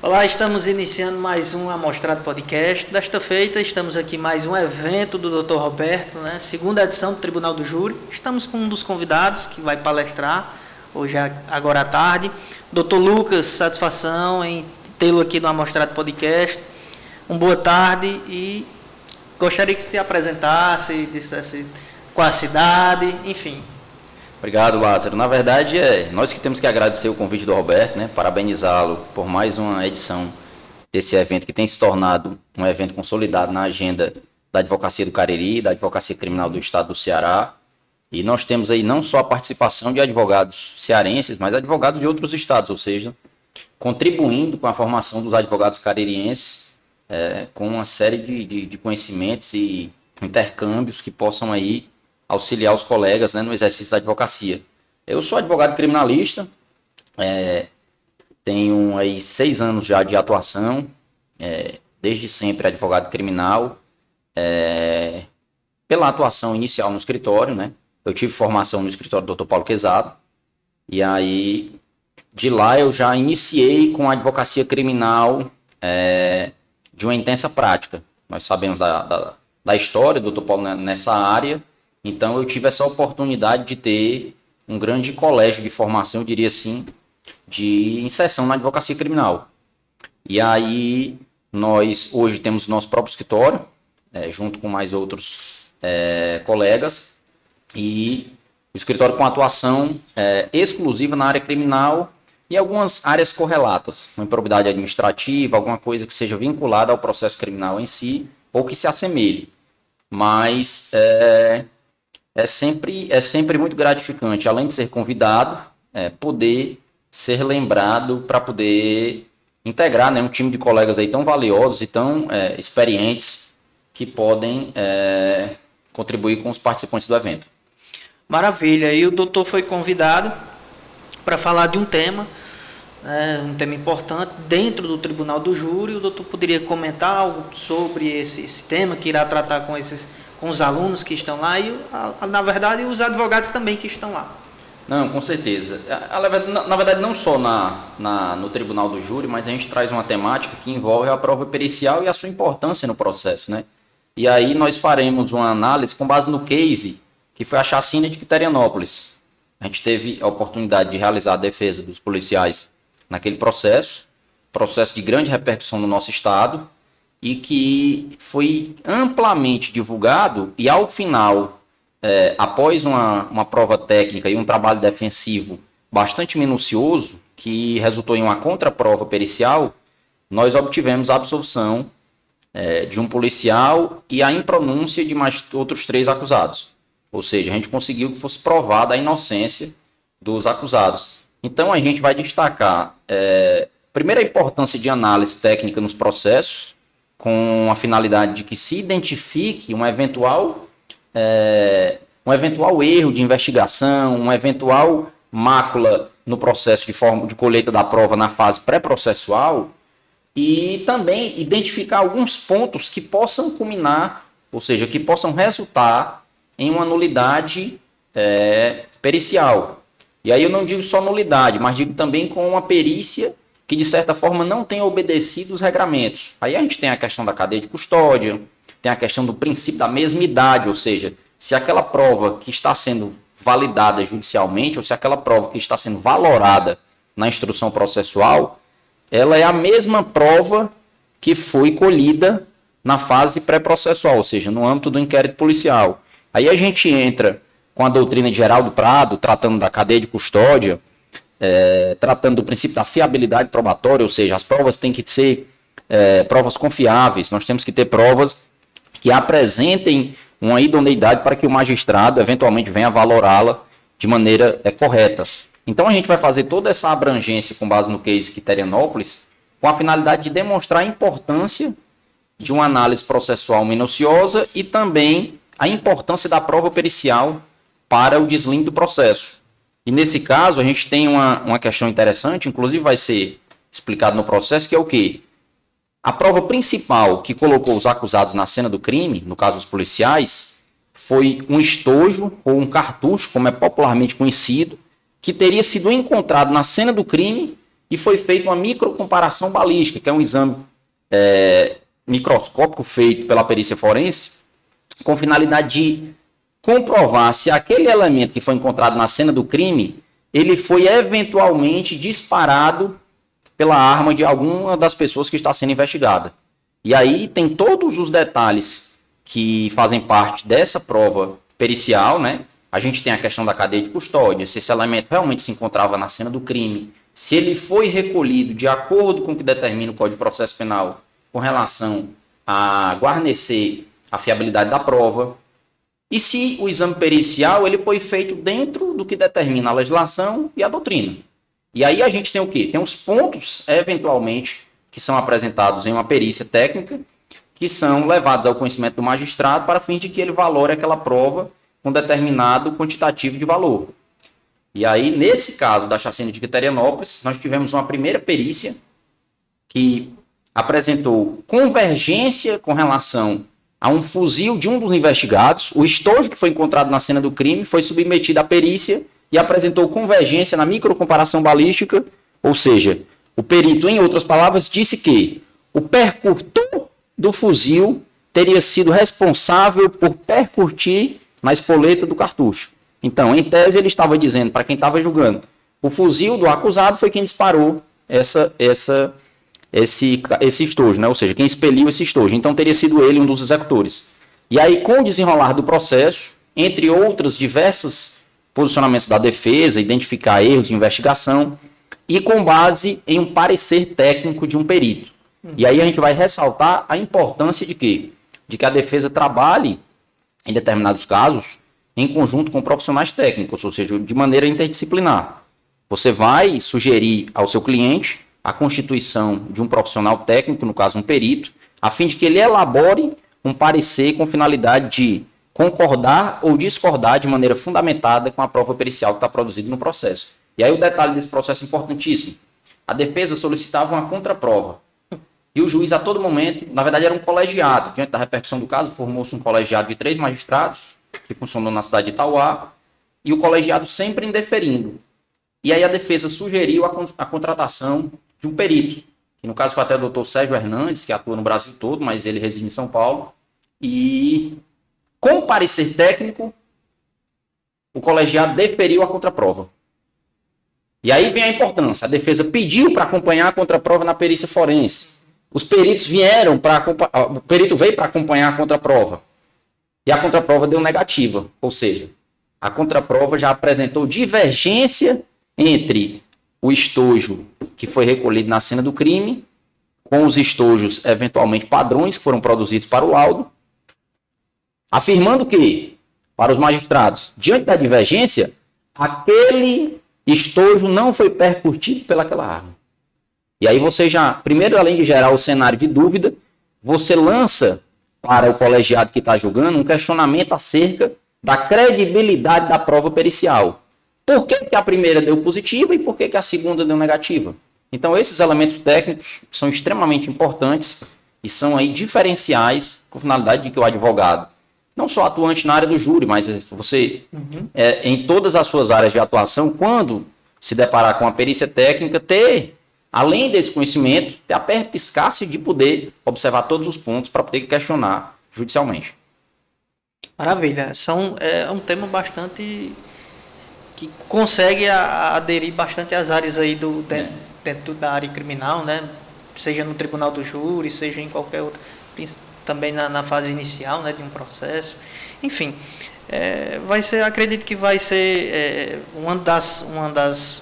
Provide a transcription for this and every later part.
Olá, estamos iniciando mais um Amostrado Podcast. Desta feita, estamos aqui mais um evento do Dr. Roberto, né? Segunda edição do Tribunal do Júri. Estamos com um dos convidados que vai palestrar hoje, agora à tarde. Dr. Lucas, satisfação em tê-lo aqui no Amostrado Podcast. Boa tarde e gostaria que se apresentasse, dissesse qual a cidade, enfim. Obrigado, Lázaro. Na verdade, nós que temos que agradecer o convite do Roberto, né? Parabenizá-lo por mais uma edição desse evento que tem se tornado um evento consolidado na agenda da Advocacia do Cariri, da Advocacia Criminal do Estado do Ceará. E nós temos aí não só a participação de advogados cearenses, mas advogados de outros estados, ou seja, contribuindo com a formação dos advogados caririenses, com uma série de conhecimentos e intercâmbios que possam aí auxiliar os colegas, né, no exercício da advocacia. Eu sou advogado criminalista, tenho aí 6 anos já de atuação, desde sempre advogado criminal, pela atuação inicial no escritório, né? Eu tive formação no escritório do Dr. Paulo Quezado, e aí de lá eu já iniciei com a advocacia criminal de uma intensa prática. Nós sabemos da história do Dr. Paulo nessa área. Então, eu tive essa oportunidade de ter um grande colégio de formação, eu diria assim, de inserção na advocacia criminal. E aí, nós hoje temos nosso próprio escritório, junto com mais outros colegas, e o escritório com atuação exclusiva na área criminal e algumas áreas correlatas, uma improbidade administrativa, alguma coisa que seja vinculada ao processo criminal em si, ou que se assemelhe. Mas é sempre muito gratificante, além de ser convidado, poder ser lembrado para poder integrar, né, um time de colegas aí tão valiosos e tão experientes que podem contribuir com os participantes do evento. Maravilha, e o doutor foi convidado para falar de um tema importante dentro do Tribunal do Júri. O doutor poderia comentar algo sobre esse tema que irá tratar com os alunos que estão lá e, na verdade, os advogados também que estão lá? Não, com certeza. Na verdade, não só no Tribunal do Júri, mas a gente traz uma temática que envolve a prova pericial e a sua importância no processo, né? E aí nós faremos uma análise com base no case que foi a chacina de Quiterianópolis. A gente teve a oportunidade de realizar a defesa dos policiais naquele processo de grande repercussão no nosso estado, e que foi amplamente divulgado, e ao final, após uma prova técnica e um trabalho defensivo bastante minucioso, que resultou em uma contraprova pericial, nós obtivemos a absolvição de um policial e a impronúncia de mais outros 3 acusados. Ou seja, a gente conseguiu que fosse provada a inocência dos acusados. Então, a gente vai destacar, primeiro, a importância de análise técnica nos processos, com a finalidade de que se identifique um eventual erro de investigação, uma eventual mácula no processo de colheita da prova na fase pré-processual, e também identificar alguns pontos que possam culminar, ou seja, que possam resultar em uma nulidade pericial. E aí eu não digo só nulidade, mas digo também com uma perícia que, de certa forma, não tenha obedecido os regramentos. Aí a gente tem a questão da cadeia de custódia, tem a questão do princípio da mesmidade, ou seja, se aquela prova que está sendo validada judicialmente, ou se aquela prova que está sendo valorada na instrução processual, ela é a mesma prova que foi colhida na fase pré-processual, ou seja, no âmbito do inquérito policial. Aí a gente entra com a doutrina de Geraldo Prado, tratando da cadeia de custódia, tratando do princípio da fiabilidade probatória, ou seja, as provas têm que ser provas confiáveis, nós temos que ter provas que apresentem uma idoneidade para que o magistrado eventualmente venha valorá-la de maneira correta. Então a gente vai fazer toda essa abrangência com base no case Quiterianópolis, com a finalidade de demonstrar a importância de uma análise processual minuciosa e também a importância da prova pericial para o deslinde do processo. E nesse caso, a gente tem uma questão interessante, inclusive vai ser explicado no processo, que é o quê? A prova principal que colocou os acusados na cena do crime, no caso os policiais, foi um estojo ou um cartucho, como é popularmente conhecido, que teria sido encontrado na cena do crime e foi feita uma microcomparação balística, que é um exame microscópico feito pela perícia forense, com finalidade de comprovar se aquele elemento que foi encontrado na cena do crime, ele foi eventualmente disparado pela arma de alguma das pessoas que está sendo investigada. E aí tem todos os detalhes que fazem parte dessa prova pericial, né? A gente tem a questão da cadeia de custódia, se esse elemento realmente se encontrava na cena do crime, se ele foi recolhido de acordo com o que determina o Código de Processo Penal com relação a guarnecer a fiabilidade da prova, e se o exame pericial ele foi feito dentro do que determina a legislação e a doutrina. E aí a gente tem o quê? Tem os pontos, eventualmente, que são apresentados em uma perícia técnica, que são levados ao conhecimento do magistrado para fim de que ele valore aquela prova com determinado quantitativo de valor. E aí, nesse caso da chacina de Quiterianópolis, nós tivemos uma primeira perícia que apresentou convergência com relação a um fuzil de um dos investigados. O estojo que foi encontrado na cena do crime foi submetido à perícia e apresentou convergência na microcomparação balística, ou seja, o perito, em outras palavras, disse que o percutor do fuzil teria sido responsável por percutir na espoleta do cartucho. Então, em tese, ele estava dizendo para quem estava julgando, o fuzil do acusado foi quem disparou esse estojo, né? Ou seja, quem expeliu esse estojo. Então, teria sido ele um dos executores. E aí, com o desenrolar do processo, entre outros diversos posicionamentos da defesa, identificar erros de investigação, e com base em um parecer técnico de um perito. E aí a gente vai ressaltar a importância de quê? De que a defesa trabalhe, em determinados casos, em conjunto com profissionais técnicos, ou seja, de maneira interdisciplinar. Você vai sugerir ao seu cliente a constituição de um profissional técnico, no caso um perito, a fim de que ele elabore um parecer com finalidade de concordar ou discordar de maneira fundamentada com a prova pericial que está produzida no processo. E aí o detalhe desse processo é importantíssimo. A defesa solicitava uma contraprova. E o juiz, a todo momento, na verdade era um colegiado. Diante da repercussão do caso, formou-se um colegiado de 3 magistrados, que funcionou na cidade de Itauá, e o colegiado sempre indeferindo. E aí a defesa sugeriu a contratação de um perito, que no caso foi até o doutor Sérgio Hernandes, que atua no Brasil todo, mas ele reside em São Paulo, e com parecer técnico, o colegiado deferiu a contraprova. E aí vem a importância. A defesa pediu para acompanhar a contraprova na perícia forense. Os peritos vieram o perito veio para acompanhar a contraprova. E a contraprova deu negativa. Ou seja, a contraprova já apresentou divergência entre o estojo que foi recolhido na cena do crime, com os estojos eventualmente padrões que foram produzidos para o laudo, afirmando que, para os magistrados, diante da divergência, aquele estojo não foi percutido pelaquela arma. E aí você já, primeiro, além de gerar o cenário de dúvida, você lança para o colegiado que está julgando um questionamento acerca da credibilidade da prova pericial. Por que a primeira deu positiva e por que a segunda deu negativa? Então esses elementos técnicos são extremamente importantes e são aí diferenciais com a finalidade de que o advogado, não só atuante na área do júri, mas você, em todas as suas áreas de atuação, quando se deparar com a perícia técnica, ter, além desse conhecimento, ter a perspicácia de poder observar todos os pontos para poder questionar judicialmente. Maravilha. É um tema bastante que consegue aderir bastante às áreas aí dentro da área criminal, né? Seja no tribunal do júri, seja em qualquer outra, também na fase inicial, né, de um processo. Enfim, acredito que vai ser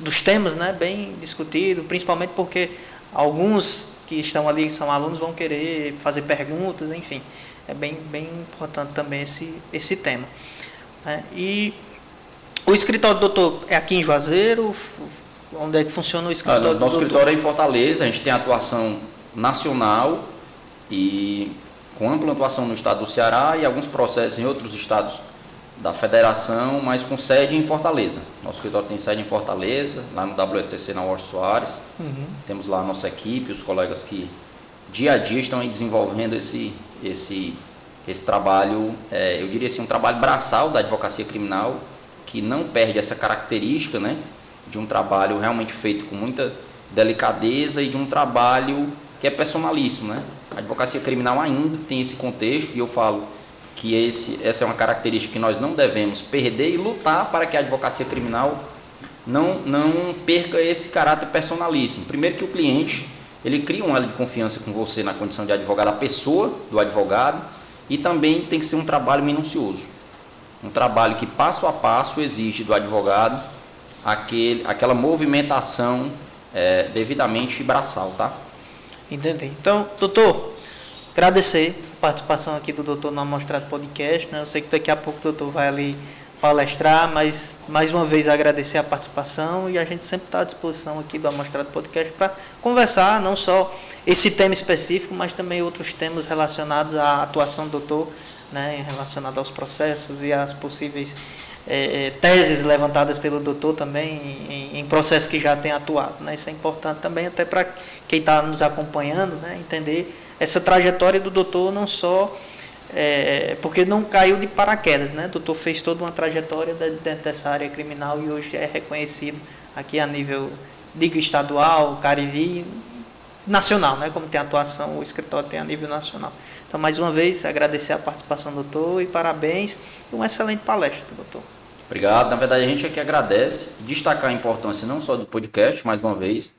dos temas, né, bem discutido, principalmente porque alguns que estão ali, que são alunos, vão querer fazer perguntas, enfim. É bem importante também esse tema. E o escritório do doutor é aqui em Juazeiro? Onde é que funciona o escritório do doutor? Nosso escritório é em Fortaleza, a gente tem atuação nacional e com ampla atuação no estado do Ceará e alguns processos em outros estados da federação, mas com sede em Fortaleza. Nosso escritório tem sede em Fortaleza, lá no WSTC, na Washington Soares. Temos lá a nossa equipe, os colegas que dia a dia estão aí desenvolvendo esse trabalho, eu diria assim, um trabalho braçal da advocacia criminal, que não perde essa característica, né, de um trabalho realmente feito com muita delicadeza e de um trabalho que é personalíssimo, né? A advocacia criminal ainda tem esse contexto, e eu falo que essa é uma característica que nós não devemos perder e lutar para que a advocacia criminal não perca esse caráter personalíssimo. Primeiro que o cliente, ele cria um elo de confiança com você na condição de advogado, a pessoa do advogado, e também tem que ser um trabalho minucioso. Um trabalho que passo a passo exige do advogado aquela movimentação devidamente braçal, tá? Entendi. Então, doutor, agradecer a participação aqui do doutor no Amostrado Podcast, né? Eu sei que daqui a pouco o doutor vai ali palestrar, mas mais uma vez agradecer a participação, e a gente sempre está à disposição aqui do Amostrado Podcast para conversar, não só esse tema específico, mas também outros temas relacionados à atuação do doutor, né, relacionado aos processos e às possíveis teses levantadas pelo doutor também em processos que já tem atuado, né? Isso é importante também até para quem está nos acompanhando, né, entender essa trajetória do doutor, não só porque não caiu de paraquedas, né? O doutor fez toda uma trajetória dentro dessa área criminal e hoje é reconhecido aqui a nível, digo, estadual, Cariri, nacional, né? Como tem atuação, o escritório tem a nível nacional. Então, mais uma vez, agradecer a participação do doutor e parabéns e uma excelente palestra, doutor. Obrigado. Na verdade, a gente aqui agradece e destacar a importância não só do podcast, mais uma vez,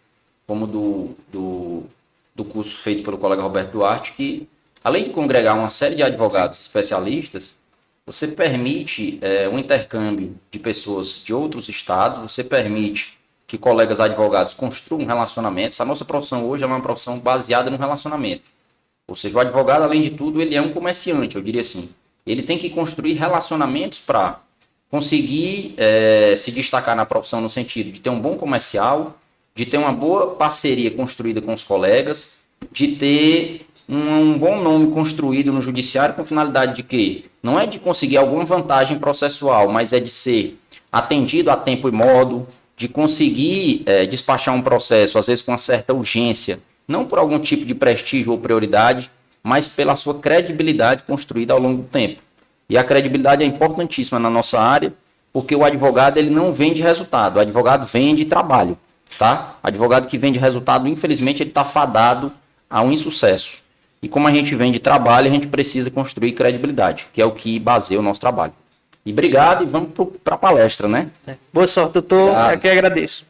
como do curso feito pelo colega Roberto Duarte, que, além de congregar uma série de advogados especialistas, você permite um intercâmbio de pessoas de outros estados, você permite que colegas advogados construam relacionamentos. A nossa profissão hoje é uma profissão baseada no relacionamento. Ou seja, o advogado, além de tudo, ele é um comerciante, eu diria assim. Ele tem que construir relacionamentos para conseguir se destacar na profissão no sentido de ter um bom comercial, de ter uma boa parceria construída com os colegas, de ter um bom nome construído no judiciário com finalidade de quê? Não é de conseguir alguma vantagem processual, mas é de ser atendido a tempo e modo, de conseguir despachar um processo, às vezes com uma certa urgência, não por algum tipo de prestígio ou prioridade, mas pela sua credibilidade construída ao longo do tempo. E a credibilidade é importantíssima na nossa área, porque o advogado ele não vende resultado, o advogado vende trabalho, tá? O advogado que vende resultado, infelizmente, ele está fadado a um insucesso. E como a gente vende trabalho, a gente precisa construir credibilidade, que é o que baseia o nosso trabalho. E obrigado, e vamos para a palestra, né? Boa sorte, doutor. Eu que agradeço.